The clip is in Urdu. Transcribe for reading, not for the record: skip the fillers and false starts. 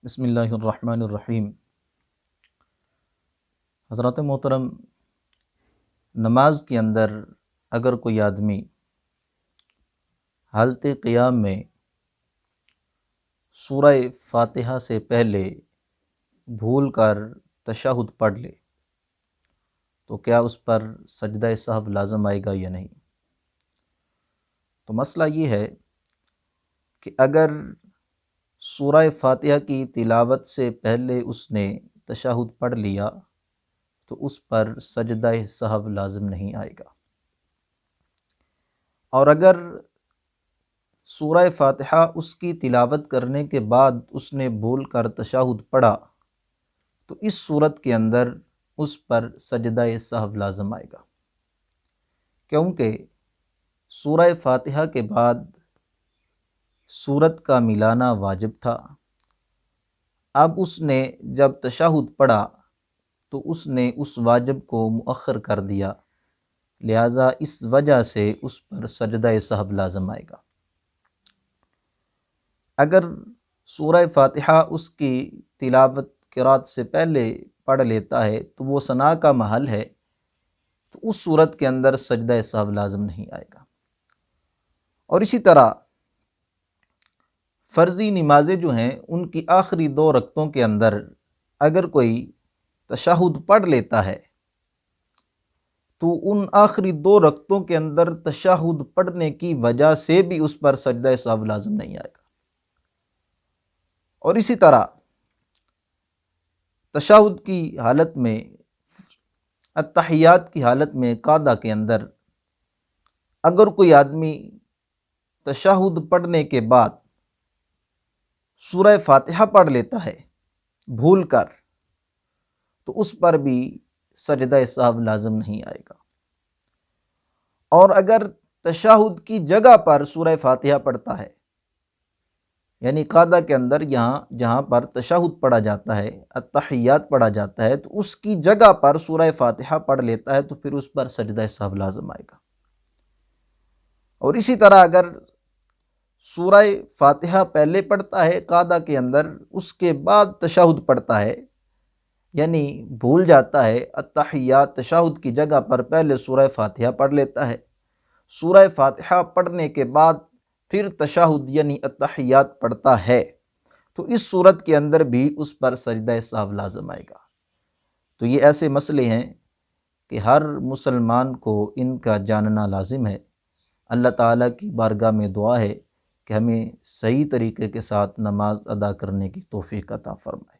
بسم اللہ الرحمن الرحیم۔ حضرات محترم، نماز کے اندر اگر کوئی آدمی حالت قیام میں سورہ فاتحہ سے پہلے بھول کر تشہد پڑھ لے تو کیا اس پر سجدہ سہو لازم آئے گا یا نہیں؟ تو مسئلہ یہ ہے کہ اگر سورہ فاتحہ کی تلاوت سے پہلے اس نے تشہد پڑھ لیا تو اس پر سجدہ سہو لازم نہیں آئے گا، اور اگر سورہ فاتحہ اس کی تلاوت کرنے کے بعد اس نے بھول کر تشہد پڑھا تو اس صورت کے اندر اس پر سجدہ سہو لازم آئے گا، کیونکہ سورہ فاتحہ کے بعد سورت کا ملانا واجب تھا۔ اب اس نے جب تشہد پڑھا تو اس نے اس واجب کو مؤخر کر دیا، لہٰذا اس وجہ سے اس پر سجدہ سہو لازم آئے گا۔ اگر سورہ فاتحہ اس کی تلاوت قرات سے پہلے پڑھ لیتا ہے تو وہ ثنا کا محل ہے، تو اس صورت کے اندر سجدہ سہو لازم نہیں آئے گا۔ اور اسی طرح فرضی نمازیں جو ہیں ان کی آخری 2 رکعتوں کے اندر اگر کوئی تشہد پڑھ لیتا ہے تو ان آخری 2 رکعتوں کے اندر تشہد پڑھنے کی وجہ سے بھی اس پر سجدہ سہو لازم نہیں آئے گا۔ اور اسی طرح تشہد کی حالت میں، التحیات کی حالت میں قعدہ کے اندر اگر کوئی آدمی تشہد پڑھنے کے بعد سورہ فاتحہ پڑھ لیتا ہے بھول کر تو اس پر بھی سجدہ سہو لازم نہیں آئے گا، اور اگر تشہد کی جگہ پر سورہ فاتحہ پڑھتا ہے، یعنی قعدہ کے اندر جہاں پر تشہد پڑھا جاتا ہے، التحیات پڑھا جاتا ہے، تو اس کی جگہ پر سورہ فاتحہ پڑھ لیتا ہے تو پھر اس پر سجدہ سہو لازم آئے گا۔ اور اسی طرح اگر سورہ فاتحہ پہلے پڑھتا ہے قعدہ کے اندر، اس کے بعد تشہد پڑھتا ہے، یعنی بھول جاتا ہے، التحیات تشہد کی جگہ پر پہلے سورہ فاتحہ پڑھ لیتا ہے، سورہ فاتحہ پڑھنے کے بعد پھر تشہد یعنی التحیات پڑھتا ہے، تو اس صورت کے اندر بھی اس پر سجدہ سہو لازم آئے گا۔ تو یہ ایسے مسئلے ہیں کہ ہر مسلمان کو ان کا جاننا لازم ہے۔ اللہ تعالیٰ کی بارگاہ میں دعا ہے کہ ہمیں صحیح طریقے کے ساتھ نماز ادا کرنے کی توفیق عطا فرمائے۔